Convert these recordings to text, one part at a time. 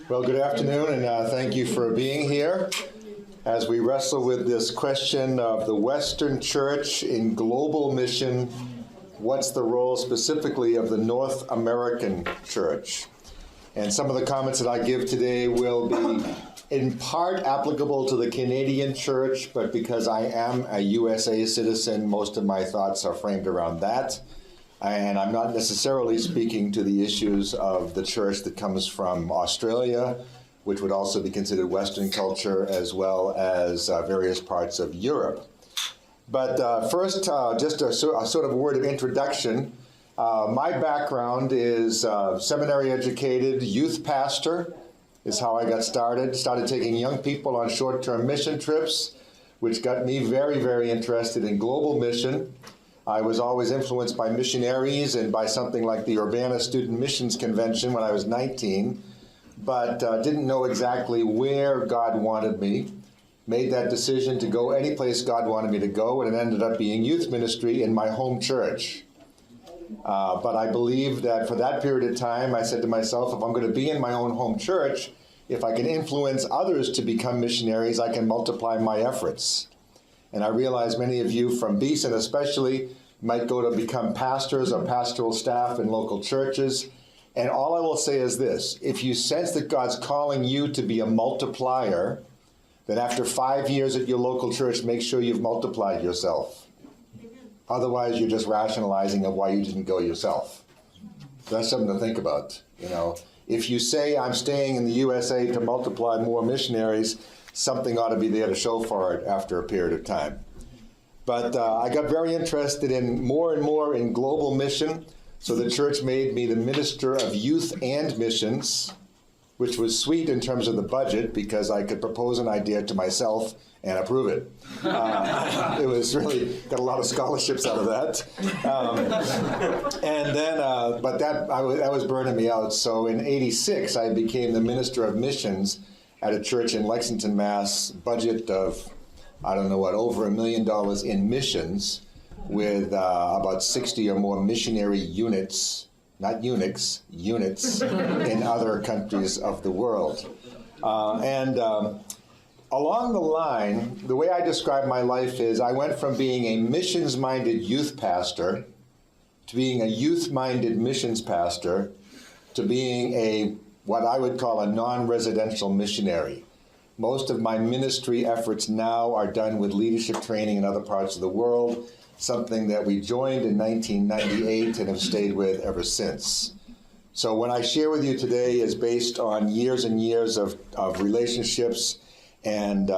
Well, good afternoon, and thank you for being here as we wrestle with this question of the Western Church in global mission. What's the role specifically of the North American Church? And some of the comments that I give today will be in part applicable to the Canadian Church, but because I am a USA citizen, most of my thoughts are framed around that. And I'm not necessarily speaking to the issues of the church that comes from Australia, which would also be considered Western culture, as well as various parts of Europe. But first, just a sort of word of introduction. My background is seminary educated, youth pastor is how I got started. Started taking young people on short-term mission trips, which got me very, very interested in global mission. I was always influenced by missionaries and by something like the Urbana Student Missions Convention when I was 19, but didn't know exactly where God wanted me. Made that decision to go any place God wanted me to go, and it ended up being youth ministry in my home church. But I believe that for that period of time, I said to myself, if I'm going to be in my own home church, if I can influence others to become missionaries, I can multiply my efforts. And I realize many of you from Beeson especially might go to become pastors or pastoral staff in local churches. And all I will say is this: if you sense that God's calling you to be a multiplier, then after 5 years at your local church, make sure you've multiplied yourself. Otherwise, you're just rationalizing of why you didn't go yourself. That's something to think about. You know, if you say, I'm staying in the USA to multiply more missionaries, something ought to be there to show for it after a period of time. But I got very interested in more and more in global mission, so the church made me the minister of youth and missions, which was sweet in terms of the budget because I could propose an idea to myself and approve it. It was really, got a lot of scholarships out of that. And then, but that was burning me out. So in '86, I became the minister of missions at a church in Lexington, Mass, budget of, I don't know what, over $1 million in missions with about 60 or more missionary units, not eunuchs, units in other countries of the world. Along the line, the way I describe my life is I went from being a missions-minded youth pastor to being a youth-minded missions pastor to being what I would call a non-residential missionary. Most of my ministry efforts now are done with leadership training in other parts of the world, something that we joined in 1998 and have stayed with ever since. So what I share with you today is based on years and years of relationships and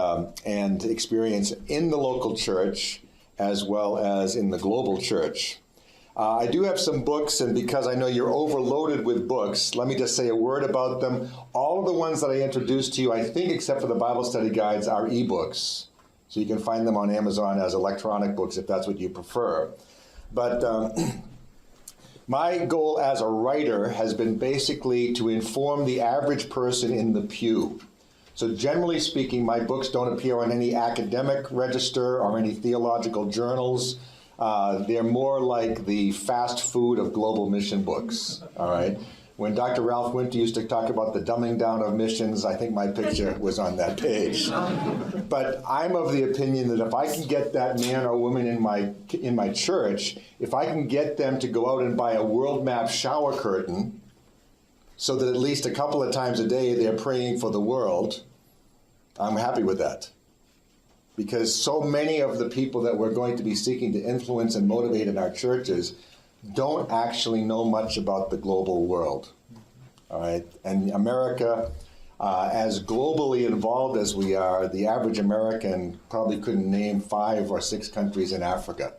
experience in the local church as well as in the global church. I do have some books, and because I know you're overloaded with books, let me just say a word about them. All of the ones that I introduced to you, I think except for the Bible study guides, are ebooks. So you can find them on Amazon as electronic books if that's what you prefer. But my goal as a writer has been basically to inform the average person in the pew. So generally speaking, my books don't appear on any academic register or any theological journals. They're more like the fast food of global mission books, all right? When Dr. Ralph Winter used to talk about the dumbing down of missions, I think my picture was on that page. But I'm of the opinion that if I can get that man or woman in my church, if I can get them to go out and buy a world map shower curtain so that at least a couple of times a day they're praying for the world, I'm happy with that. Because so many of the people that we're going to be seeking to influence and motivate in our churches don't actually know much about the global world, all right? And America, as globally involved as we are, the average American probably couldn't name 5 or 6 countries in Africa.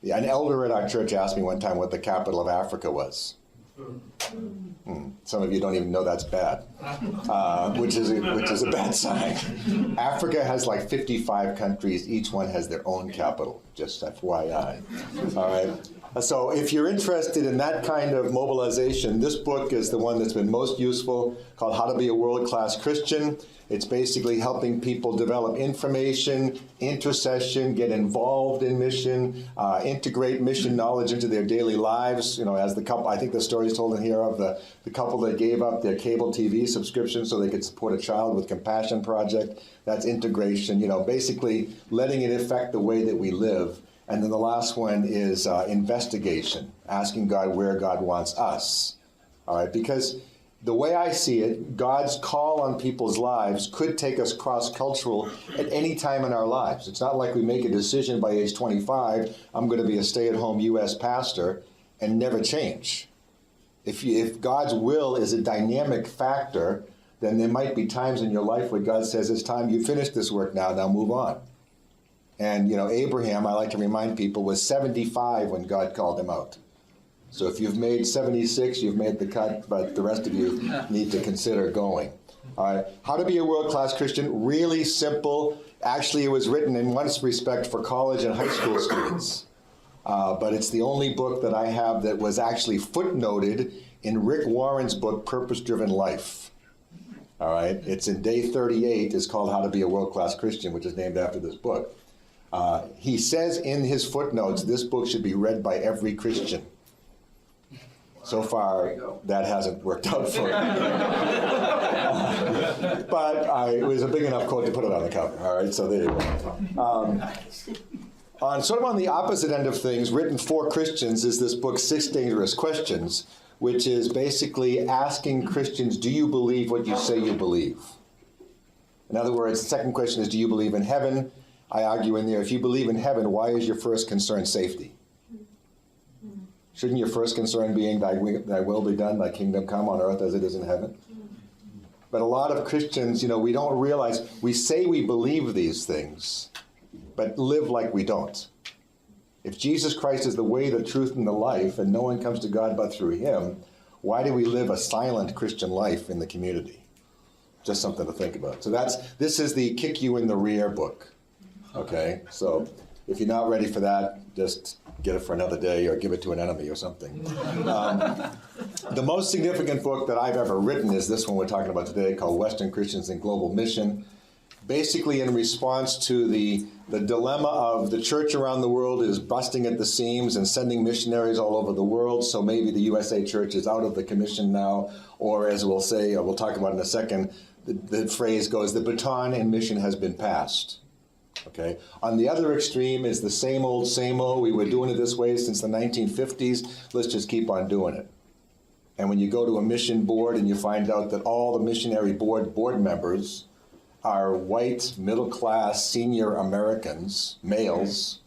An elder at our church asked me one time what the capital of Africa was. Some of you don't even know that's bad, which is a bad sign. Africa has like 55 countries. Each one has their own capital, just FYI. All right. So if you're interested in that kind of mobilization, this book is the one that's been most useful, called How to Be a World-Class Christian. It's basically helping people develop information, intercession, get involved in mission, integrate mission knowledge into their daily lives. You know, as the couple, I think the story is told in here of the couple couple that gave up their cable TV subscription so they could support a child with Compassion Project. That's integration, basically letting it affect the way that we live. And then the last one is investigation, asking God where God wants us. All right, because the way I see it, God's call on people's lives could take us cross-cultural at any time in our lives. It's not like we make a decision by age 25, I'm going to be a stay-at-home U.S. pastor, and never change. If God's will is a dynamic factor, then there might be times in your life where God says, it's time, you finished this work now move on. And, Abraham, I like to remind people, was 75 when God called him out. So if you've made 76, you've made the cut, but the rest of you need to consider going. All right. How to be a world-class Christian, really simple. Actually, it was written in one respect for college and high school students. But it's the only book that I have that was actually footnoted in Rick Warren's book, Purpose-Driven Life. All right. It's in day 38. It's called How to Be a World-Class Christian, which is named after this book. He says in his footnotes, this book should be read by every Christian. So far, that hasn't worked out for me. But it was a big enough quote to put it on the cover. All right, so there you go. On the opposite end of things, written for Christians, is this book, 6 Dangerous Questions, which is basically asking Christians, do you believe what you say you believe? In other words, the second question is, do you believe in heaven? I argue in there, if you believe in heaven, why is your first concern safety? Shouldn't your first concern being thy will be done, thy kingdom come on earth as it is in heaven? But a lot of Christians, we don't realize, we say we believe these things, but live like we don't. If Jesus Christ is the way, the truth, and the life, and no one comes to God but through him, why do we live a silent Christian life in the community? Just something to think about. So this is the kick you in the rear book. Okay, so if you're not ready for that, just get it for another day or give it to an enemy or something. The most significant book that I've ever written is this one we're talking about today, called Western Christians in Global Mission. Basically in response to the dilemma of the church around the world is busting at the seams and sending missionaries all over the world, so maybe the USA Church is out of the commission now, or as we'll say, we'll talk about in a second, the phrase goes, the baton in mission has been passed. Okay. On the other extreme is the same old, we were doing it this way since the 1950s, let's just keep on doing it. And when you go to a mission board and you find out that all the missionary board members are white, middle-class, senior Americans, males,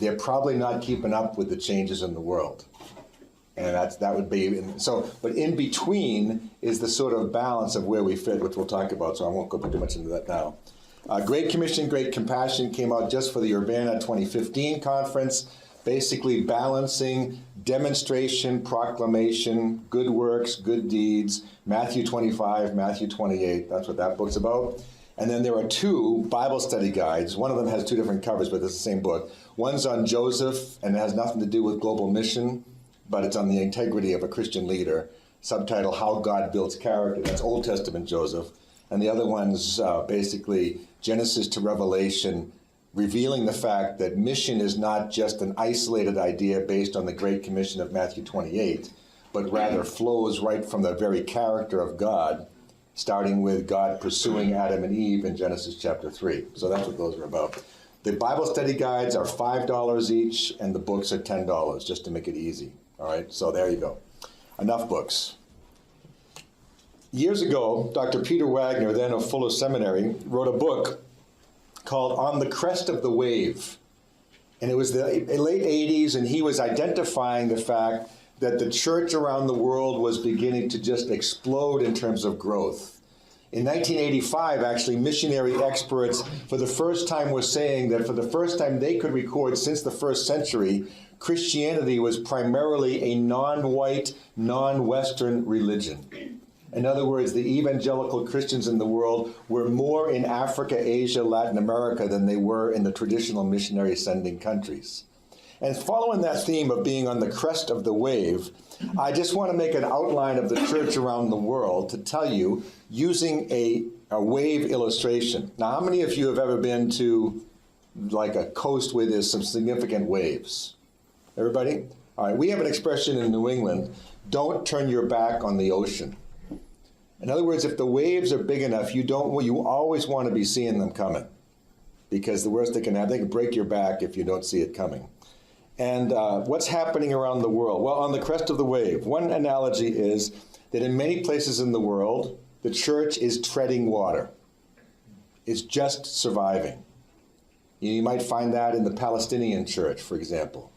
they're probably not keeping up with the changes in the world. And that would be, but in between is the sort of balance of where we fit, which we'll talk about, so I won't go too much into that now. Great Commission, Great Compassion came out just for the Urbana 2015 conference, basically balancing demonstration, proclamation, good works, good deeds, Matthew 25, Matthew 28, that's what that book's about. And then there are 2 Bible study guides. One of them has 2 different covers, but it's the same book. One's on Joseph, and it has nothing to do with global mission, but it's on the integrity of a Christian leader. Subtitle, How God Builds Character. That's Old Testament Joseph. And the other one's basically Genesis to Revelation, revealing the fact that mission is not just an isolated idea based on the Great Commission of Matthew 28, but rather flows right from the very character of God, starting with God pursuing Adam and Eve in Genesis chapter 3. So that's what those are about. The Bible study guides are $5 each, and the books are $10, just to make it easy. All right, so there you go. Enough books. Years ago, Dr. Peter Wagner, then of Fuller Seminary, wrote a book called On the Crest of the Wave. And it was the late 80s, and he was identifying the fact that the church around the world was beginning to just explode in terms of growth. In 1985, actually, missionary experts for the first time were saying that for the first time they could record since the first century, Christianity was primarily a non-white, non-Western religion. In other words, the evangelical Christians in the world were more in Africa, Asia, Latin America than they were in the traditional missionary sending countries. And following that theme of being on the crest of the wave, I just want to make an outline of the church around the world to tell you using a wave illustration. Now, how many of you have ever been to like a coast where there's some significant waves? Everybody? All right, we have an expression in New England don't turn your back on the ocean. In other words, if the waves are big enough, you always want to be seeing them coming, because the worst they can break your back if you don't see it coming. And what's happening around the world? Well, on the crest of the wave, one analogy is that in many places in the world, the church is treading water. It's just surviving. You might find that in the Palestinian church, for example,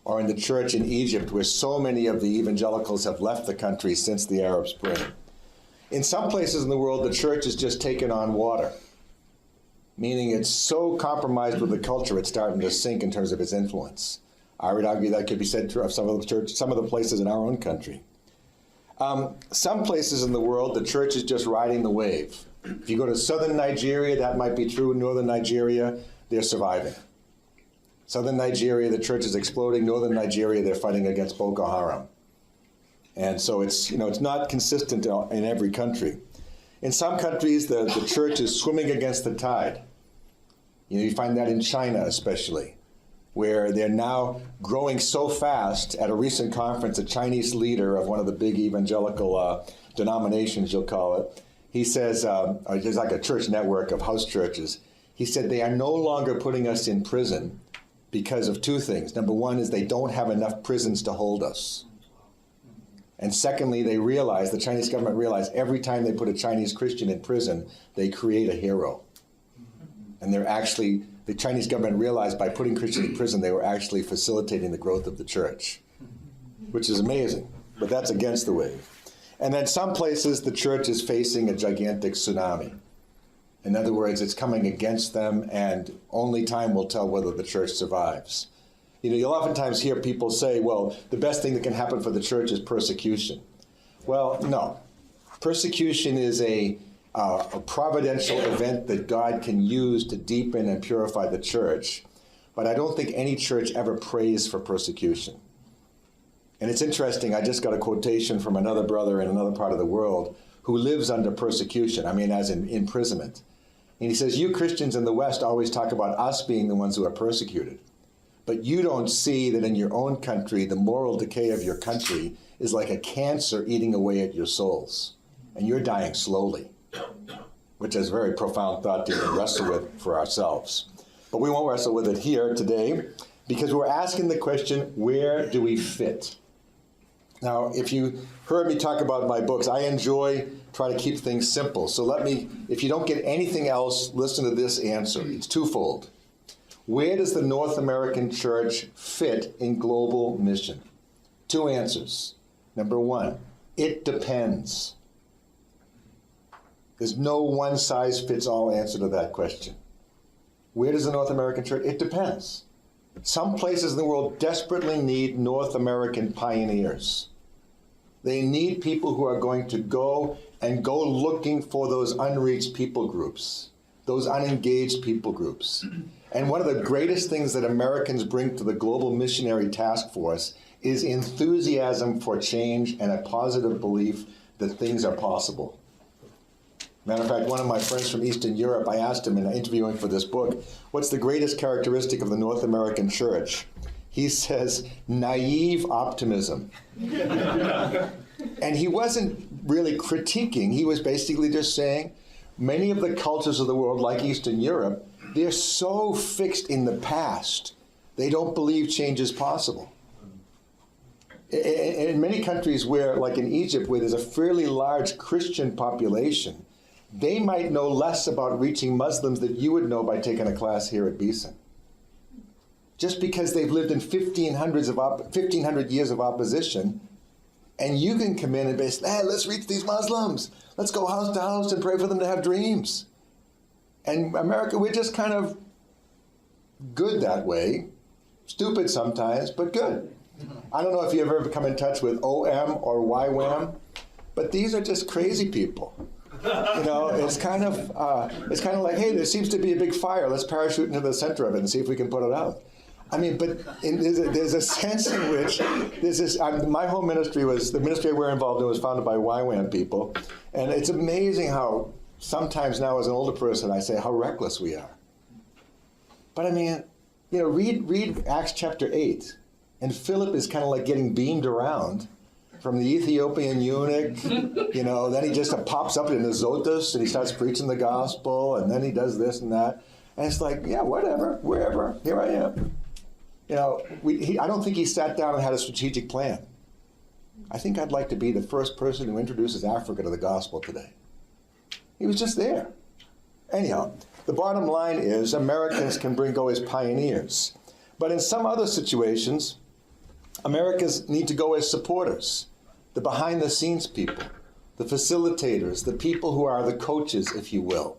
or in the church in Egypt, where so many of the evangelicals have left the country since the Arab Spring. In some places in the world, the church has just taken on water, meaning it's so compromised with the culture, it's starting to sink in terms of its influence. I would argue that could be said of some of the places in our own country. Some places in the world, the church is just riding the wave. If you go to southern Nigeria, that might be true. In northern Nigeria, they're surviving. Southern Nigeria, the church is exploding. Northern Nigeria, they're fighting against Boko Haram. And so it's not consistent in every country. In some countries, the church is swimming against the tide. You find that in China especially, where they're now growing so fast. At a recent conference, a Chinese leader of one of the big evangelical denominations, you'll call it, he says, there's like a church network of house churches. He said they are no longer putting us in prison because of two things. Number one is they don't have enough prisons to hold us. And secondly, the Chinese government realized every time they put a Chinese Christian in prison, they create a hero. And the Chinese government realized by putting Christians in prison, they were actually facilitating the growth of the church, which is amazing, but that's against the wave. And then some places, the church is facing a gigantic tsunami. In other words, it's coming against them, and only time will tell whether the church survives. You'll oftentimes hear people say, well, the best thing that can happen for the church is persecution. Well, no. Persecution is a providential event that God can use to deepen and purify the church. But I don't think any church ever prays for persecution. And it's interesting, I just got a quotation from another brother in another part of the world who lives under persecution, as in imprisonment. And he says, you Christians in the West always talk about us being the ones who are persecuted. But you don't see that in your own country, the moral decay of your country is like a cancer eating away at your souls. And you're dying slowly, which is a very profound thought to wrestle with for ourselves. But we won't wrestle with it here today, because we're asking the question, where do we fit? Now, if you heard me talk about my books, I enjoy trying to keep things simple. So if you don't get anything else, listen to this answer. It's twofold. Where does the North American church fit in global mission? Two answers. Number one, it depends. There's no one-size-fits-all answer to that question. Where does the North American church? It depends. Some places in the world desperately need North American pioneers. They need people who are going to go looking for those unreached people groups, those unengaged people groups. And one of the greatest things that Americans bring to the global missionary task force is enthusiasm for change and a positive belief that things are possible. Matter of fact, one of my friends from Eastern Europe, I asked him in interviewing for this book, what's the greatest characteristic of the North American church? He says, naive optimism. And he wasn't really critiquing. He was basically just saying, many of the cultures of the world, like Eastern Europe, they're so fixed in the past, they don't believe change is possible. In many countries where, like in Egypt, where there's a fairly large Christian population, they might know less about reaching Muslims than you would know by taking a class here at Beeson. Just because they've lived in 1,500 years of opposition, and you can come in and say, hey, let's reach these Muslims. Let's go house to house and pray for them to have dreams. And America, we're just kind of good that way. Stupid sometimes, but good. I don't know if you've ever come in touch with OM or YWAM, but these are just crazy people. It's kind of like, hey, there seems to be a big fire. Let's parachute into the center of it and see if we can put it out. There's a sense in which there's this. My whole ministry the ministry we're involved in was founded by YWAM people, and it's amazing how sometimes now as an older person I say how reckless we are. But read Acts chapter 8, and Philip is kind of like getting beamed around from the Ethiopian eunuch, then he just pops up in Azotus and he starts preaching the gospel, and then he does this and that. And it's like, yeah, whatever, wherever, here I am. I don't think he sat down and had a strategic plan. I think I'd like to be the first person who introduces Africa to the gospel today. He was just there. Anyhow, the bottom line is Americans can go as pioneers. But in some other situations, Americans need to go as supporters, the behind-the-scenes people, the facilitators, the people who are the coaches, if you will,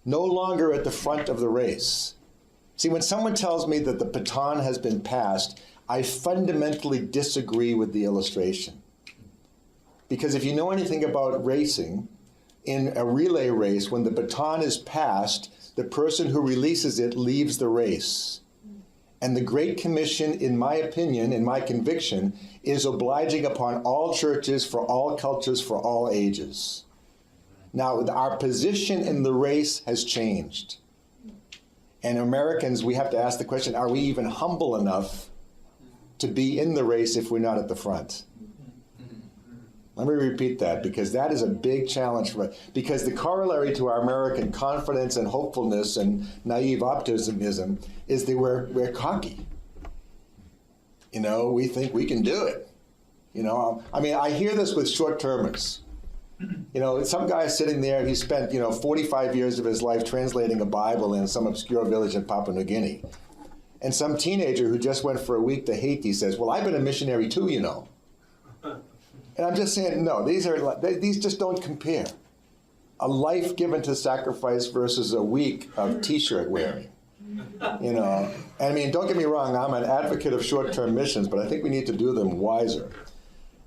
no longer at the front of the race. See, when someone tells me that the baton has been passed, I fundamentally disagree with the illustration. Because if you know anything about racing, in a relay race, when the baton is passed, the person who releases it leaves the race. And the Great Commission, in my opinion, in my conviction, is obliging upon all churches, for all cultures, for all ages. Now, our position in the race has changed. And Americans, we have to ask the question, are we even humble enough to be in the race if we're not at the front? Let me repeat that, because that is a big challenge for us. Because the corollary to our American confidence and hopefulness and naive optimism is that we're cocky. We think we can do it. I hear this with short-termers. Some guy sitting there, he spent, 45 years of his life translating a Bible in some obscure village in Papua New Guinea. And some teenager who just went for a week to Haiti says, well, I've been a missionary too, And I'm just saying, no, these just don't compare. A life given to sacrifice versus a week of T-shirt wearing. Don't get me wrong, I'm an advocate of short-term missions, but I think we need to do them wiser.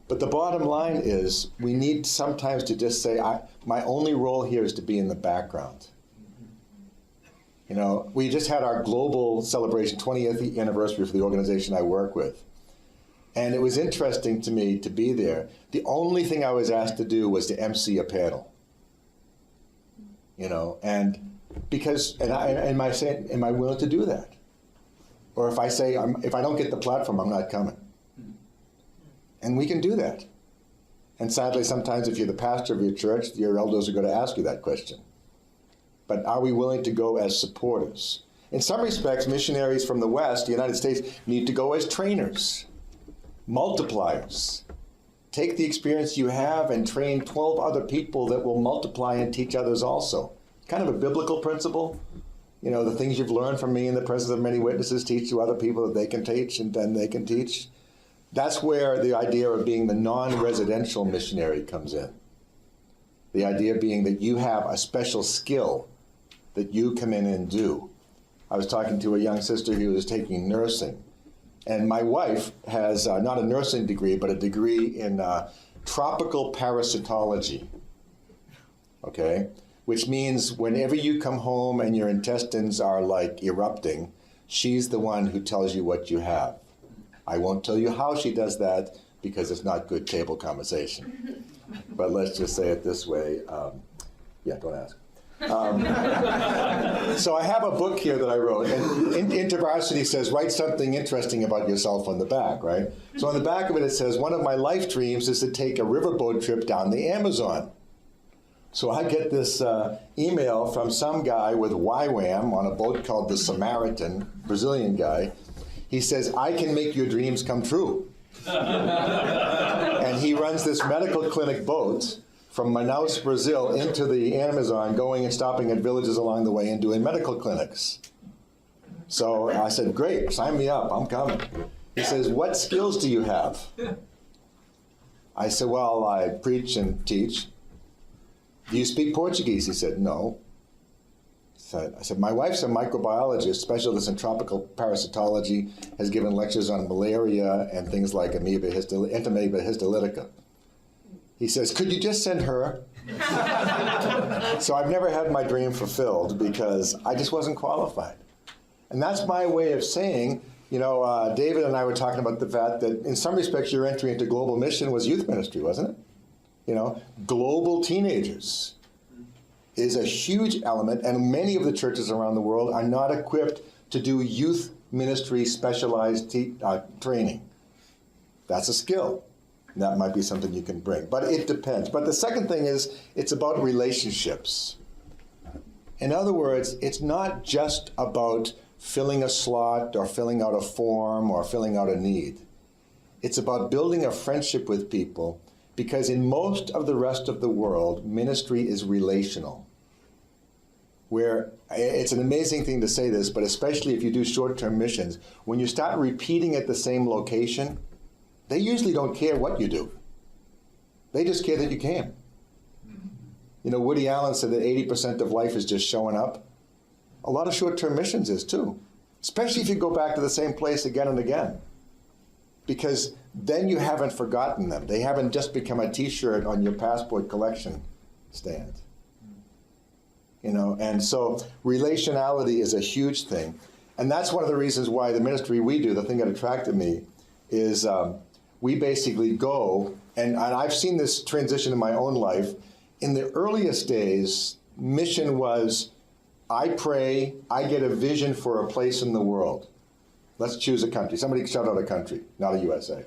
But the bottom line is, we need sometimes to just say, my only role here is to be in the background. We just had our global celebration, 20th anniversary for the organization I work with. And it was interesting to me to be there. The only thing I was asked to do was to MC a panel. And because, am I willing to do that? Or if I say, if I don't get the platform, I'm not coming. And we can do that. And sadly, sometimes if you're the pastor of your church, your elders are going to ask you that question. But are we willing to go as supporters? In some respects, missionaries from the West, the United States, need to go as trainers. Multipliers. Take the experience you have and train 12 other people that will multiply and teach others also. Kind of a biblical principle. The things you've learned from me in the presence of many witnesses, teach to other people that they can teach and then they can teach. That's where the idea of being the non-residential missionary comes in. The idea being that you have a special skill that you come in and do. I was talking to a young sister who was taking nursing. And my wife has not a nursing degree, but a degree in tropical parasitology, okay? Which means whenever you come home and your intestines are like erupting, she's the one who tells you what you have. I won't tell you how she does that because it's not good table conversation. But let's just say it this way. Don't ask. So I have a book here that I wrote, and InterVarsity says, write something interesting about yourself on the back, right? So on the back of it, it says, one of my life dreams is to take a riverboat trip down the Amazon. So I get this email from some guy with YWAM on a boat called the Samaritan, Brazilian guy. He says, I can make your dreams come true. And he runs this medical clinic boat from Manaus, Brazil, into the Amazon, going and stopping at villages along the way and doing medical clinics. So I said, great, sign me up, I'm coming. He says, what skills do you have? I said, well, I preach and teach. Do you speak Portuguese? He said, no. I said, my wife's a microbiologist, specialist in tropical parasitology, has given lectures on malaria and things like Entamoeba histolytica. He says, could you just send her? So I've never had my dream fulfilled because I just wasn't qualified. And that's my way of saying, David and I were talking about the fact that in some respects your entry into global mission was youth ministry, wasn't it? Global teenagers is a huge element, and many of the churches around the world are not equipped to do youth ministry specialized training. That's a skill. that might be something you can bring. But it depends. But the second thing is, it's about relationships. In other words, it's not just about filling a slot or filling out a form or filling out a need. It's about building a friendship with people, because in most of the rest of the world, ministry is relational. Where it's an amazing thing to say this, but especially if you do short-term missions, when you start repeating at the same location, they usually don't care what you do. They just care that you came. You know, Woody Allen said that 80% of life is just showing up. A lot of short-term missions is too, especially if you go back to the same place again and again. Because then you haven't forgotten them. They haven't just become a t-shirt on your passport collection stand. You know, and so relationality is a huge thing. And that's one of the reasons why the ministry we do, the thing that attracted me, is we basically go, and I've seen this transition in my own life. In the earliest days, mission was, I pray, I get a vision for a place in the world. Let's choose a country. Somebody shout out a country, not a USA.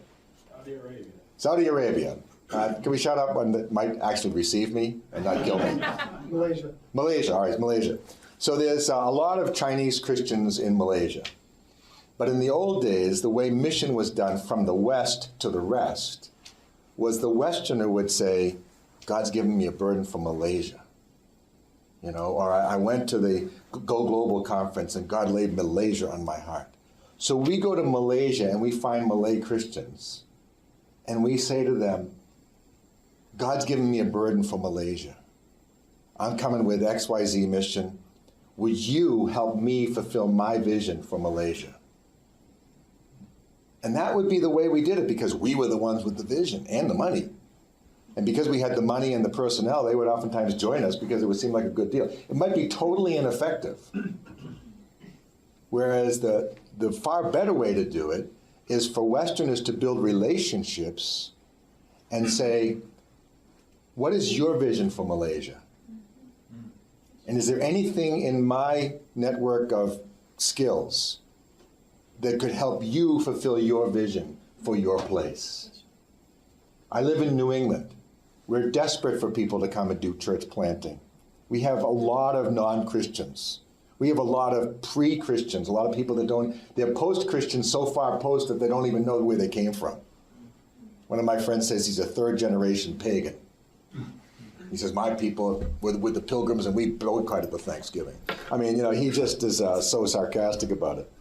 Saudi Arabia. Saudi Arabia. Can we shout out one that might actually receive me and not kill me? Malaysia. Malaysia, all right, Malaysia. So there's a lot of Chinese Christians in Malaysia. But in the old days, the way mission was done from the West to the rest was the Westerner would say, God's given me a burden for Malaysia. You know, or I went to the Go Global conference and God laid Malaysia on my heart. So we go to Malaysia and we find Malay Christians and we say to them, God's given me a burden for Malaysia. I'm coming with XYZ mission. Would you help me fulfill my vision for Malaysia? And that would be the way we did it, because we were the ones with the vision and the money. And because we had the money and the personnel, they would oftentimes join us because it would seem like a good deal. It might be totally ineffective. Whereas the far better way to do it is for Westerners to build relationships and say, what is your vision for Malaysia? And is there anything in my network of skills that could help you fulfill your vision for your place? I live in New England. We're desperate for people to come and do church planting. We have a lot of non-Christians. We have a lot of pre-Christians, a lot of people that they're post-Christians, so far post that they don't even know where they came from. One of my friends says he's a third-generation pagan. He says, my people were with the Pilgrims and we boycotted the Thanksgiving. I mean, you know, he just is so sarcastic about it.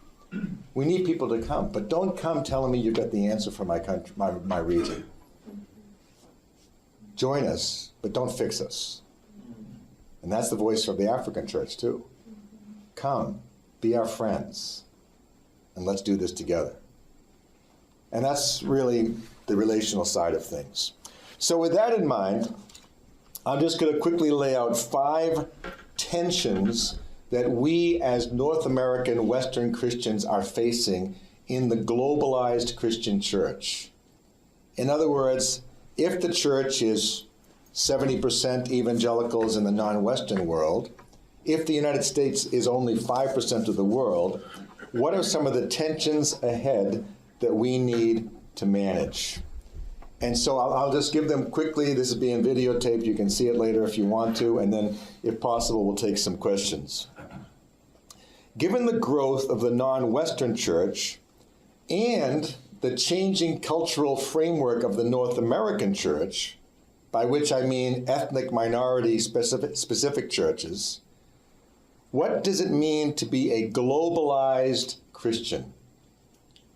We need people to come, but don't come telling me you've got the answer for my country, my region. Join us, but don't fix us. And that's the voice of the African church too. Come, be our friends, and let's do this together. And that's really the relational side of things. So with that in mind, I'm just going to quickly lay out 5 tensions that we as North American Western Christians are facing in the globalized Christian church. In other words, if the church is 70% evangelicals in the non-Western world, if the United States is only 5% of the world, what are some of the tensions ahead that we need to manage? And so I'll just give them quickly. This is being videotaped. You can see it later if you want to. And then, if possible, we'll take some questions. Given the growth of the non-Western church and the changing cultural framework of the North American church, by which I mean ethnic minority specific churches, what does it mean to be a globalized Christian?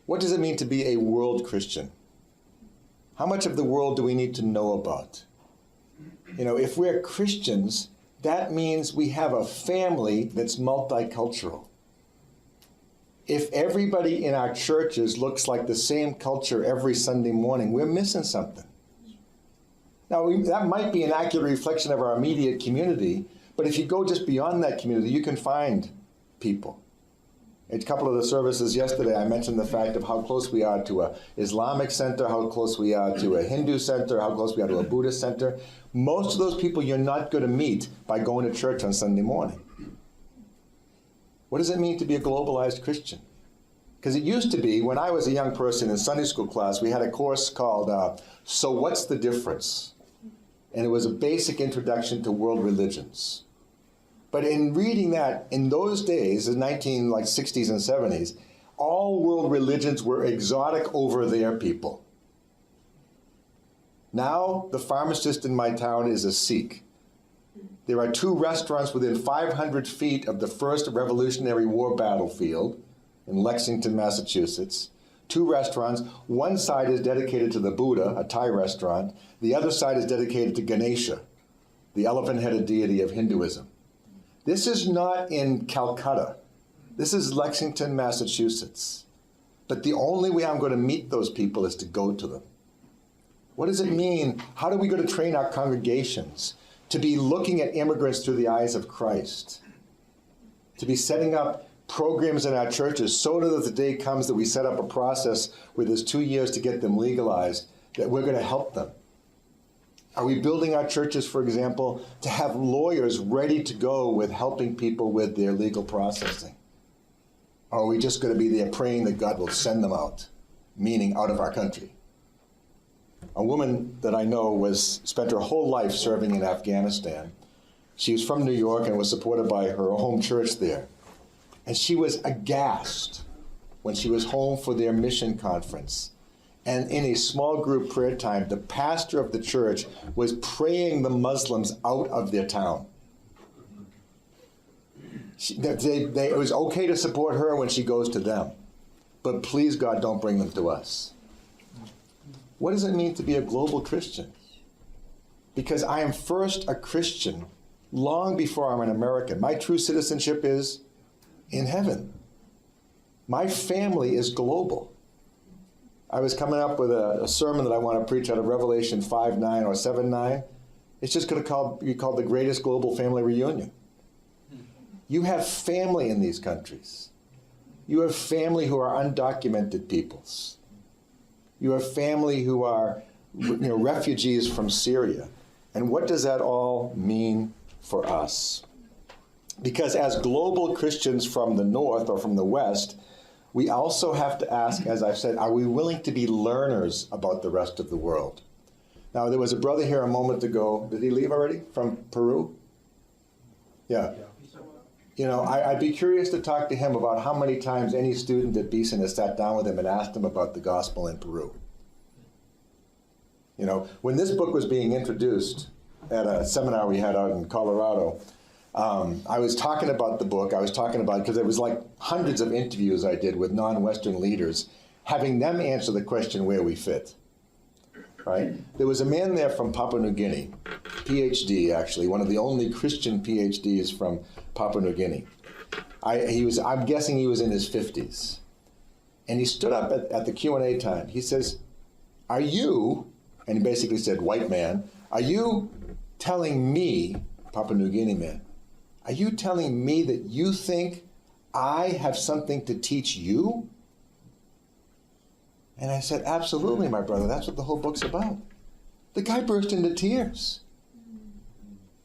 What does it mean to be a world Christian? How much of the world do we need to know about? You know, if we're Christians, that means we have a family that's multicultural. If everybody in our churches looks like the same culture every Sunday morning, we're missing something. Now, that might be an accurate reflection of our immediate community, but if you go just beyond that community, you can find people. In a couple of the services yesterday, I mentioned the fact of how close we are to an Islamic center, how close we are to a Hindu center, how close we are to a Buddhist center. Most of those people you're not going to meet by going to church on Sunday morning. What does it mean to be a globalized Christian? Because it used to be, when I was a young person in Sunday school class, we had a course called So What's the Difference? And it was a basic introduction to world religions. But in reading that, in those days, in 1960s and 70s, all world religions were exotic over their people. Now, the pharmacist in my town is a Sikh. There are 2 restaurants within 500 feet of the first Revolutionary War battlefield in Lexington, Massachusetts. 2 restaurants. One side is dedicated to the Buddha, a Thai restaurant. The other side is dedicated to Ganesha, the elephant-headed deity of Hinduism. This is not in Calcutta. This is Lexington, Massachusetts. But the only way I'm going to meet those people is to go to them. What does it mean? How do we go to train our congregations to be looking at immigrants through the eyes of Christ? To be setting up programs in our churches so that the day comes that we set up a process where there's 2 years to get them legalized, that we're going to help them. Are we building our churches, for example, to have lawyers ready to go with helping people with their legal processing? Or are we just going to be there praying that God will send them out, meaning out of our country? A woman that I know spent her whole life serving in Afghanistan. She was from New York and was supported by her home church there. And she was aghast when she was home for their mission conference. And in a small group prayer time, the pastor of the church was praying the Muslims out of their town. It was okay to support her when she goes to them, but please, God, don't bring them to us. What does it mean to be a global Christian? Because I am first a Christian long before I'm an American. My true citizenship is in heaven. My family is global. I was coming up with a sermon that I want to preach out of Revelation 5:9 or 7:9. It's just going to be called the greatest global family reunion. You have family in these countries. You have family who are undocumented peoples. You have family who are refugees from Syria. And what does that all mean for us? Because as global Christians from the North or from the West, we also have to ask, as I've said, are we willing to be learners about the rest of the world? Now, there was a brother here a moment ago. Did he leave already? From Peru? Yeah. I'd be curious to talk to him about how many times any student at Beeson has sat down with him and asked him about the gospel in Peru. When this book was being introduced at a seminar we had out in Colorado, I was talking about the book. Because it was like hundreds of interviews I did with non-Western leaders, having them answer the question where we fit. Right? There was a man there from Papua New Guinea, PhD actually, one of the only Christian PhDs from Papua New Guinea. I'm guessing he was in his 50s. And he stood up at the Q&A time. He says, are you, and he basically said, white man, are you telling me, Papua New Guinea man, are you telling me that you think I have something to teach you? And I said, absolutely, my brother. That's what the whole book's about. The guy burst into tears.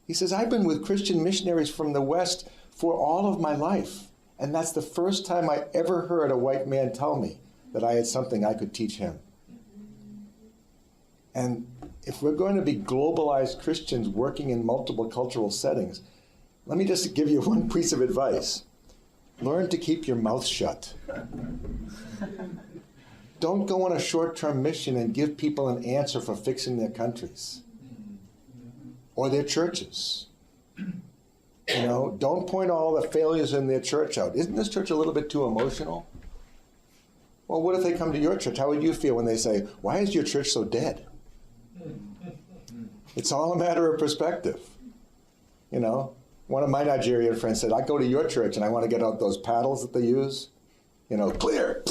He says, I've been with Christian missionaries from the West for all of my life. And that's the first time I ever heard a white man tell me that I had something I could teach him. And if we're going to be globalized Christians working in multiple cultural settings, let me just give you one piece of advice. Learn to keep your mouth shut. Don't go on a short-term mission and give people an answer for fixing their countries or their churches. Don't point all the failures in their church out. Isn't this church a little bit too emotional? Well, what if they come to your church? How would you feel when they say, why is your church so dead? It's all a matter of perspective. One of my Nigerian friends said, I go to your church and I want to get out those paddles that they use. Clear.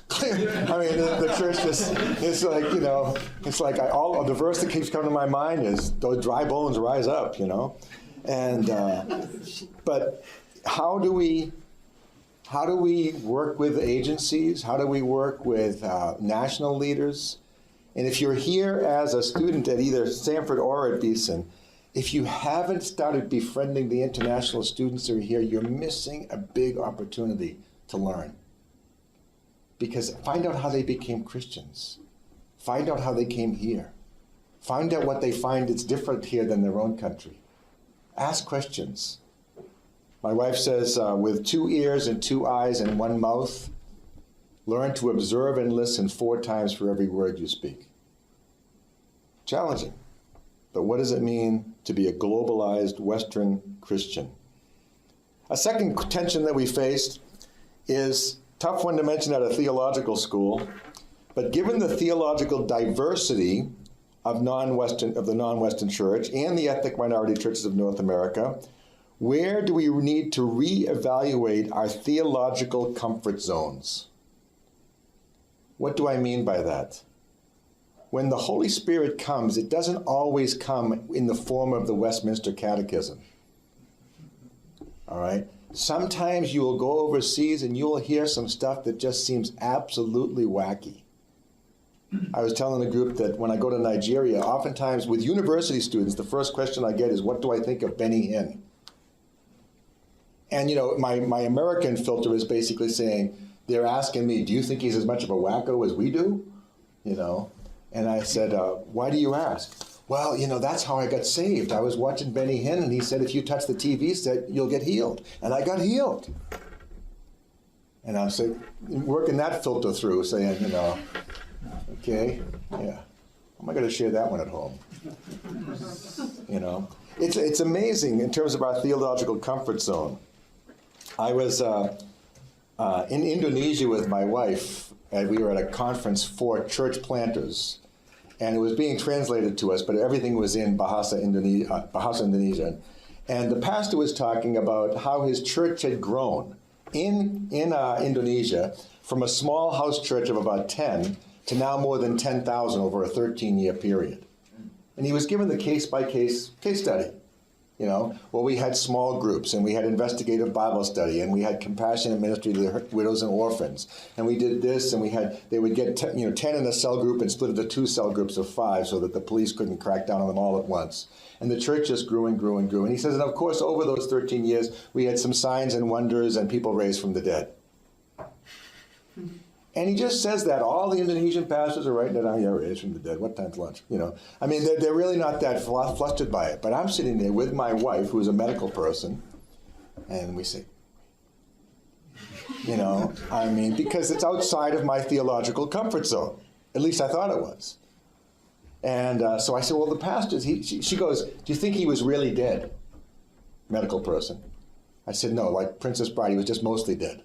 Clear. I mean, the church just, it's like, the verse that keeps coming to my mind is, those dry bones rise up, And, but how do we work with agencies? How do we work with national leaders? And if you're here as a student at either Stanford or at Beeson, if you haven't started befriending the international students that are here, you're missing a big opportunity to learn. Because find out how they became Christians. Find out how they came here. Find out what they find that's different here than their own country. Ask questions. My wife says, with 2 ears and 2 eyes and 1 mouth, learn to observe and listen 4 times for every word you speak. Challenging. But what does it mean to be a globalized Western Christian? A second tension that we faced is tough one to mention at a theological school, but given the theological diversity of the non-Western church and the ethnic minority churches of North America, where do we need to reevaluate our theological comfort zones? What do I mean by that? When the Holy Spirit comes, it doesn't always come in the form of the Westminster Catechism. All right? Sometimes you will go overseas and you will hear some stuff that just seems absolutely wacky. I was telling the group that when I go to Nigeria, oftentimes with university students, the first question I get is, what do I think of Benny Hinn? And you know, my American filter is basically saying, they're asking me, do you think he's as much of a wacko as we do? You know? And I said, why do you ask? Well, you know, that's how I got saved. I was watching Benny Hinn, and he said, if you touch the TV set, you'll get healed. And I got healed. And I'm saying, working that filter through, saying, you know, okay, yeah, I'm not going to share that one at home. You know, it's amazing in terms of our theological comfort zone. I was in Indonesia with my wife, and we were at a conference for church planters. And it was being translated to us, but everything was in Bahasa Indonesian. And the pastor was talking about how his church had grown in Indonesia from a small house church of about 10 to now more than 10,000 over a 13-year period. And he was given the case-by-case case study. You know, well, we had small groups, and we had investigative Bible study, and we had compassionate ministry to the widows and orphans, and we did this, and they would get 10 in a cell group and split into 2 cell groups of 5 so that the police couldn't crack down on them all at once. And the church just grew and grew and grew. And he says, and of course, over those 13 years, we had some signs and wonders and people raised from the dead. And he just says that. All the Indonesian pastors are writing it down. Yeah, raised from the dead. What time's lunch? You know, I mean, they're really not that flustered by it. But I'm sitting there with my wife, who's a medical person, and we say, you know, I mean, because it's outside of my theological comfort zone. At least I thought it was. And so I said, well, the pastors, she goes, do you think he was really dead? Medical person. I said, no, like Princess Bride, he was just mostly dead.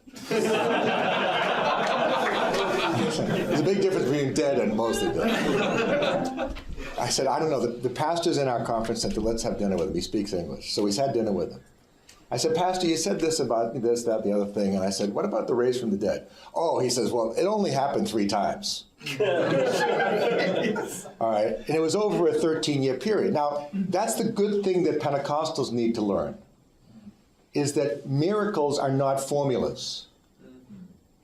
There's a big difference between dead and mostly dead. I said, I don't know. The pastor's in our conference center. Let's have dinner with him. He speaks English. So we had dinner with him. I said, Pastor, you said this about this, that, the other thing. And I said, what about the raised from the dead? Oh, he says, well, it only happened 3 times. All right. And it was over a 13-year period. Now, that's the good thing that Pentecostals need to learn, is that miracles are not formulas.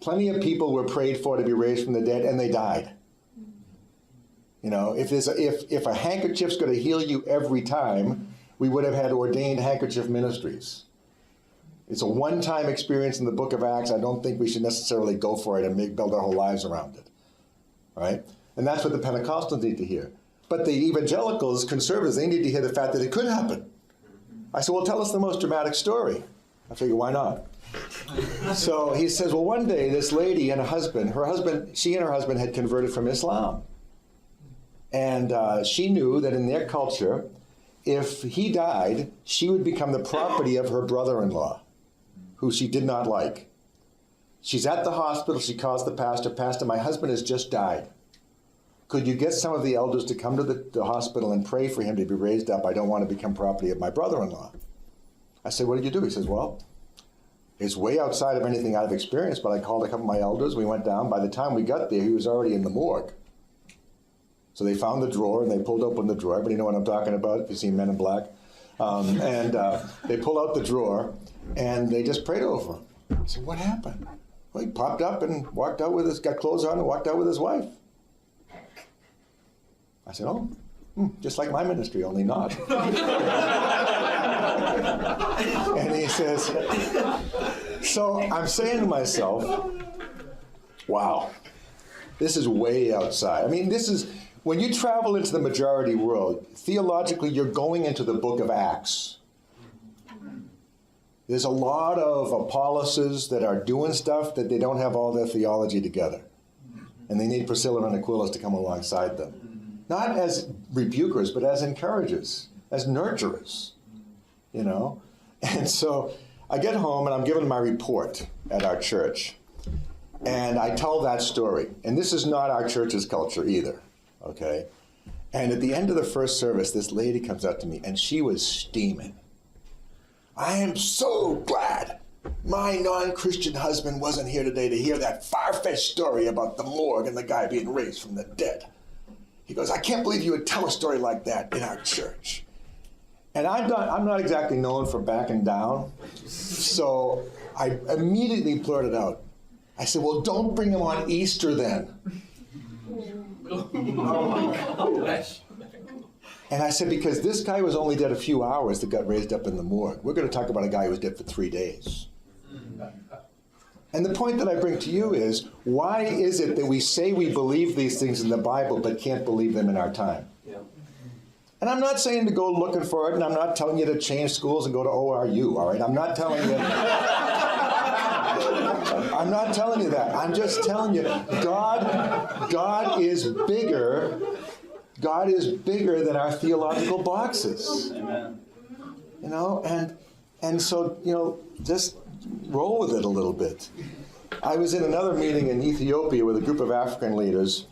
Plenty of people were prayed for to be raised from the dead, and they died. You know, if a handkerchief's going to heal you every time, we would have had ordained handkerchief ministries. It's a one-time experience in the book of Acts. I don't think we should necessarily go for it and build our whole lives around it. Right? And that's what the Pentecostals need to hear. But the evangelicals, conservatives, they need to hear the fact that it could happen. I said, well, tell us the most dramatic story. I figured, why not? So he says, well, one day this lady and she and her husband had converted from Islam. And she knew that in their culture, if he died, she would become the property of her brother-in-law, who she did not like. She's at the hospital. She calls the pastor. Pastor, my husband has just died. Could you get some of the elders to come to the hospital and pray for him to be raised up? I don't want to become property of my brother-in-law. I said, what did you do? He says, well, it's way outside of anything I've experienced, but I called a couple of my elders. We went down. By the time we got there, he was already in the morgue. So they found the drawer, and they pulled open the drawer. Everybody know what I'm talking about if you've seen Men in Black. They pulled out the drawer, and they just prayed over him. I said, what happened? Well, he popped up and walked out got clothes on and walked out with his wife. I said, oh, just like my ministry, only not. And he says, so I'm saying to myself, Wow. This is way outside. I mean, this is, when you travel into the majority world, theologically, you're going into the book of Acts. There's a lot of Apolloses that are doing stuff that they don't have all their theology together. And they need Priscilla and Aquila to come alongside them. Not as rebukers, but as encouragers, as nurturers, you know? And so I get home and I'm given my report at our church. And I tell that story. And this is not our church's culture either, okay? And at the end of the first service, this lady comes up to me and she was steaming. I am so glad my non-Christian husband wasn't here today to hear that far-fetched story about the morgue and the guy being raised from the dead. He goes, I can't believe you would tell a story like that in our church. And I'm not exactly known for backing down, so I immediately blurted out. I said, well, don't bring him on Easter then. And I said, because this guy was only dead a few hours that got raised up in the morgue. We're going to talk about a guy who was dead for 3 days. And the point that I bring to you is, why is it that we say we believe these things in the Bible but can't believe them in our time? Yeah. And I'm not saying to go looking for it, and I'm not telling you to change schools and go to ORU, all right? I'm not telling you... I'm not telling you that. I'm just telling you, God is bigger. God is bigger than our theological boxes. Amen. You know, and so, you know, just roll with it a little bit. I was in another meeting in Ethiopia with a group of African leaders,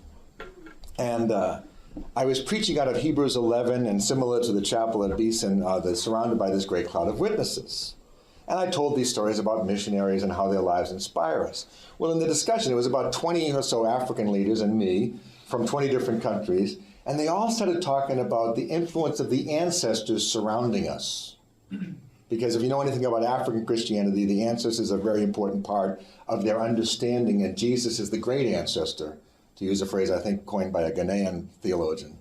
and I was preaching out of Hebrews 11, and similar to the chapel at Beeson, surrounded by this great cloud of witnesses. And I told these stories about missionaries and how their lives inspire us. Well, in the discussion, it was about 20 or so African leaders and me from 20 different countries, and they all started talking about the influence of the ancestors surrounding us. Because if you know anything about African Christianity, the ancestors are a very important part of their understanding, and Jesus is the great ancestor, to use a phrase I think coined by a Ghanaian theologian.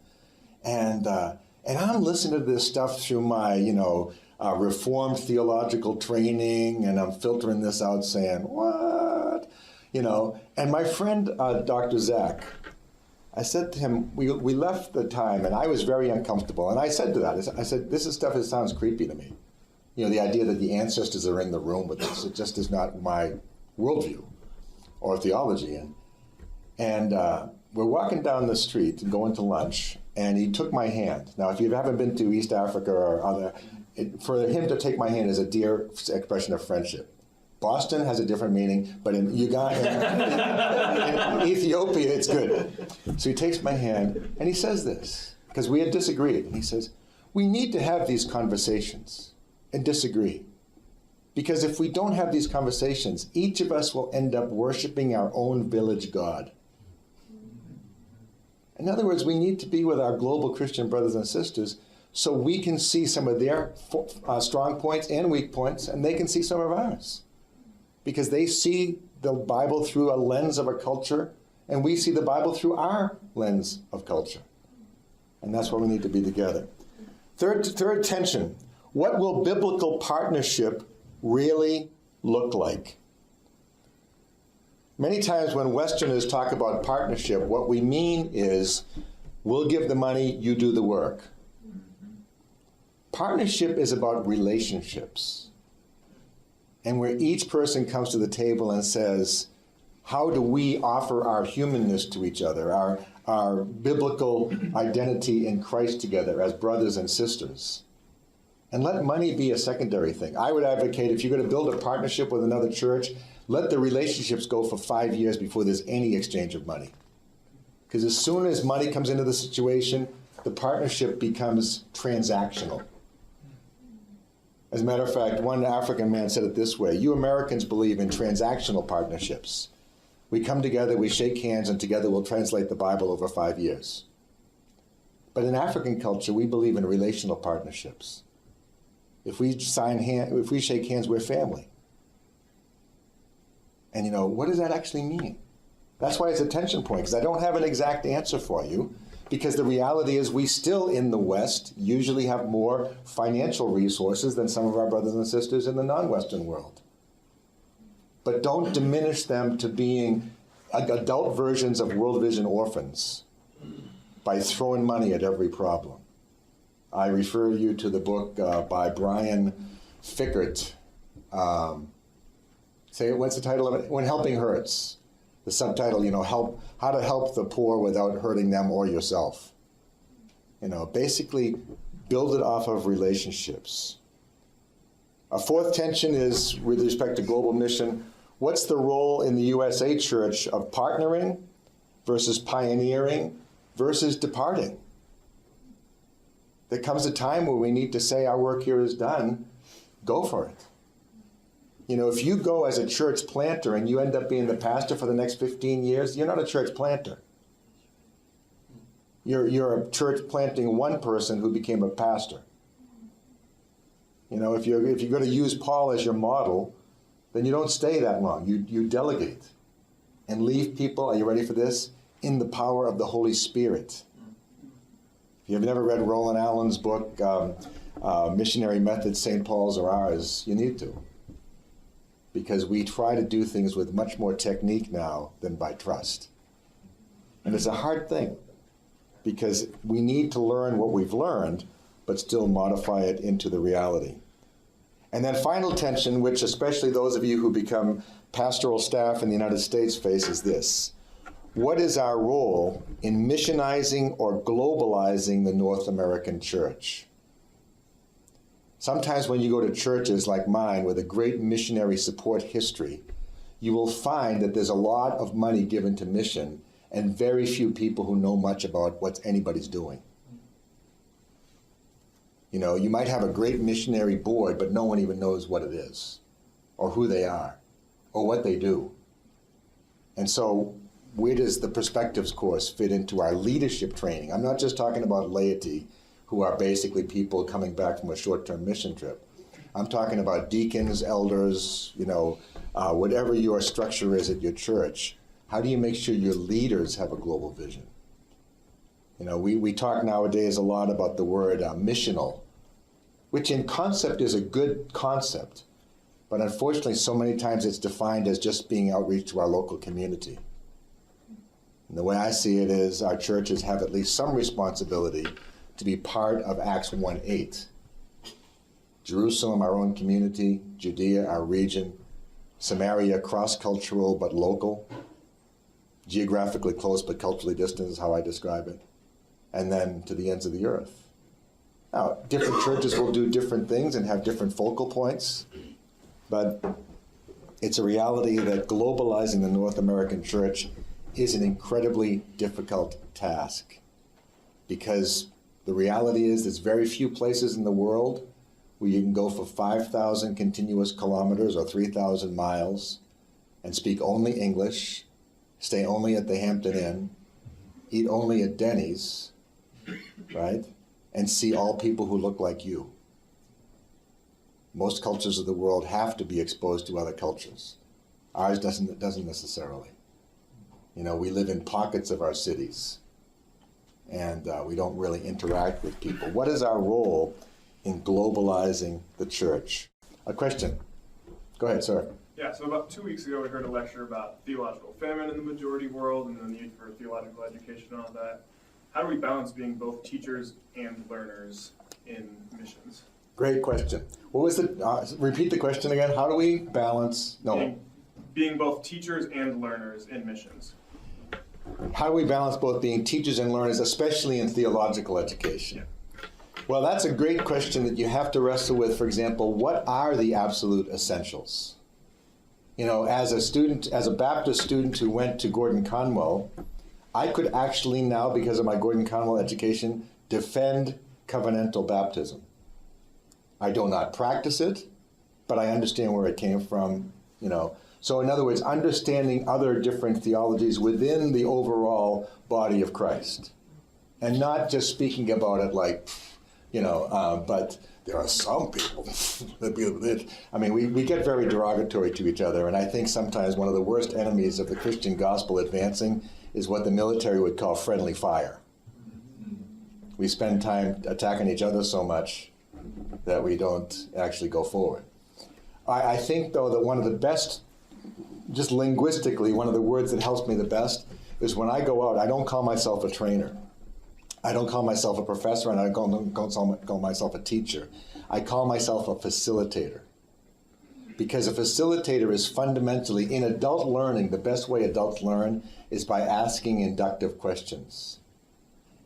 And I'm listening to this stuff through my, you know, Reformed theological training, and I'm filtering this out saying, what? You know, and my friend, Dr. Zach, I said to him, we left the time, and I was very uncomfortable. And I said to that, I said, this is stuff that sounds creepy to me. You know, the idea that the ancestors are in the room with us, it just is not my worldview or theology. And we're walking down the street and going to lunch, and he took my hand. Now, if you haven't been to East Africa or other, for him to take my hand is a dear expression of friendship. Boston has a different meaning, but in Uganda, in Ethiopia, it's good. So he takes my hand, and he says this, because we had disagreed. And he says, we need to have these conversations and disagree. Because if we don't have these conversations, each of us will end up worshiping our own village God. In other words, we need to be with our global Christian brothers and sisters so we can see some of their strong points and weak points, and they can see some of ours. Because they see the Bible through a lens of a culture, and we see the Bible through our lens of culture. And that's why we need to be together. Third tension. What will biblical partnership really look like? Many times when Westerners talk about partnership, what we mean is, we'll give the money, you do the work. Partnership is about relationships. And where each person comes to the table and says, how do we offer our humanness to each other, our biblical identity in Christ together as brothers and sisters? And let money be a secondary thing. I would advocate, if you're going to build a partnership with another church, let the relationships go for 5 years before there's any exchange of money. Because as soon as money comes into the situation, the partnership becomes transactional. As a matter of fact, one African man said it this way: you Americans believe in transactional partnerships. We come together, we shake hands, and together we'll translate the Bible over 5 years. But in African culture, we believe in relational partnerships. If we shake hands, we're family. And you know, what does that actually mean? That's why it's a tension point, because I don't have an exact answer for you, because the reality is we still in the West usually have more financial resources than some of our brothers and sisters in the non-Western world. But don't diminish them to being adult versions of World Vision orphans by throwing money at every problem. I refer you to the book by Brian Fickert. What's the title of it? When Helping Hurts. The subtitle, how to help the poor without hurting them or yourself. Basically build it off of relationships. A fourth tension is with respect to global mission. What's the role in the USA Church of partnering versus pioneering versus departing? There comes a time where we need to say our work here is done. Go for it. If you go as a church planter and you end up being the pastor for the next 15 years, you're not a church planter. You're a church planting one person who became a pastor. If you're going to use Paul as your model, then you don't stay that long. You delegate and leave people, are you ready for this, in the power of the Holy Spirit. If you've never read Roland Allen's book, Missionary Methods, St. Paul's or Ours, you need to. Because we try to do things with much more technique now than by trust. And it's a hard thing, because we need to learn what we've learned, but still modify it into the reality. And then final tension, which especially those of you who become pastoral staff in the United States face, is this. What is our role in missionizing or globalizing the North American church? Sometimes when you go to churches like mine with a great missionary support history, you will find that there's a lot of money given to mission and very few people who know much about what anybody's doing. You might have a great missionary board, but no one even knows what it is, or who they are, or what they do. And so where does the Perspectives course fit into our leadership training? I'm not just talking about laity, who are basically people coming back from a short-term mission trip. I'm talking about deacons, elders, whatever your structure is at your church. How do you make sure your leaders have a global vision? We talk nowadays a lot about the word missional, which in concept is a good concept, but unfortunately so many times it's defined as just being outreach to our local community. And the way I see it is our churches have at least some responsibility to be part of Acts 1:8. Jerusalem, our own community, Judea, our region, Samaria, cross-cultural but local, geographically close but culturally distant is how I describe it, and then to the ends of the earth. Now, different churches will do different things and have different focal points, but it's a reality that globalizing the North American church is an incredibly difficult task, because the reality is there's very few places in the world where you can go for 5,000 continuous kilometers or 3,000 miles and speak only English, stay only at the Hampton Inn, eat only at Denny's, right? And see all people who look like you. Most cultures of the world have to be exposed to other cultures. Ours doesn't necessarily. We live in pockets of our cities, and we don't really interact with people. What is our role in globalizing the church? A question. Go ahead, sir. Yeah, so about 2 weeks ago we heard a lecture about theological famine in the majority world and the need for theological education and all that. How do we balance being both teachers and learners in missions? Great question. What was the, repeat the question again. How do we balance, Being both teachers and learners in missions. How do we balance both being teachers and learners, especially in theological education? Yeah. Well, that's a great question that you have to wrestle with. For example, what are the absolute essentials? As a student, as a Baptist student who went to Gordon Conwell, I could actually now, because of my Gordon Conwell education, defend covenantal baptism. I do not practice it, but I understand where it came from, So in other words, understanding other different theologies within the overall body of Christ. And not just speaking about it like, but there are some people that we get very derogatory to each other. And I think sometimes one of the worst enemies of the Christian gospel advancing is what the military would call friendly fire. We spend time attacking each other so much that we don't actually go forward. I think, though, that one of the best just linguistically, one of the words that helps me the best is when I go out, I don't call myself a trainer. I don't call myself a professor, and I don't call myself a teacher. I call myself a facilitator. Because a facilitator is fundamentally, in adult learning, the best way adults learn is by asking inductive questions.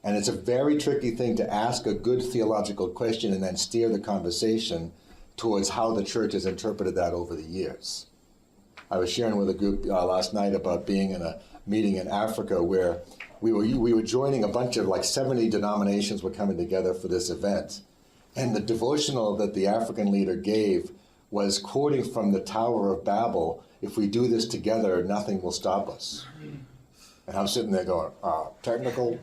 And it's a very tricky thing to ask a good theological question and then steer the conversation towards how the church has interpreted that over the years. I was sharing with a group last night about being in a meeting in Africa where we were joining a bunch of, like 70 denominations were coming together for this event. And the devotional that the African leader gave was quoting from the Tower of Babel, "If we do this together, nothing will stop us." And I'm sitting there going, technical.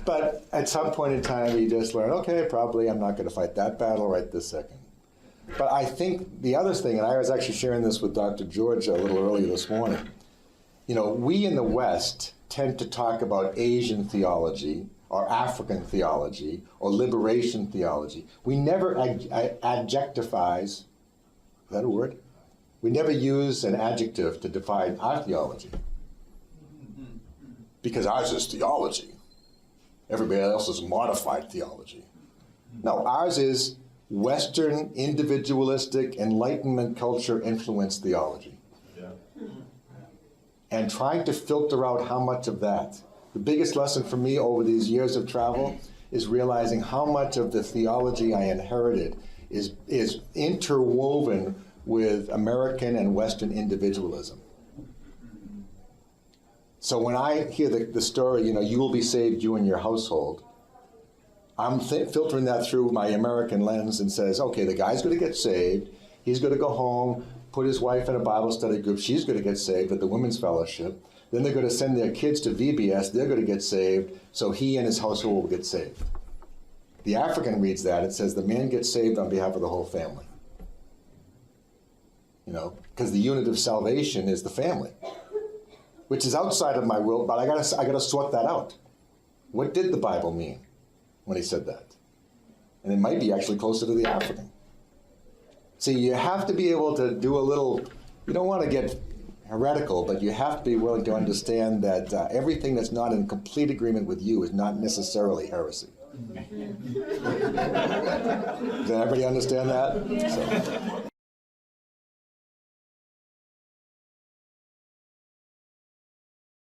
But at some point in time, you just learn, okay, probably I'm not going to fight that battle right this second. But I think the other thing, and I was actually sharing this with Dr. George a little earlier this morning, we in the West tend to talk about Asian theology or African theology or liberation theology. We never adjectivize, is that a word? We never use an adjective to define our theology. Because ours is theology. Everybody else is modified theology. No, ours is Western, individualistic, Enlightenment culture influenced theology. Yeah. And trying to filter out how much of that. The biggest lesson for me over these years of travel is realizing how much of the theology I inherited is interwoven with American and Western individualism. So when I hear the story, you will be saved, you and your household, I'm filtering that through my American lens and says, okay, the guy's going to get saved. He's going to go home, put his wife in a Bible study group. She's going to get saved at the Women's Fellowship. Then they're going to send their kids to VBS. They're going to get saved. So he and his household will get saved. The African reads that. It says the man gets saved on behalf of the whole family. Because the unit of salvation is the family, which is outside of my will, but I gotta sort that out. What did the Bible mean when he said that? And it might be actually closer to the African. See, you have to be able to do a little, you don't want to get heretical, but you have to be willing to understand that everything that's not in complete agreement with you is not necessarily heresy. Does everybody understand that? So.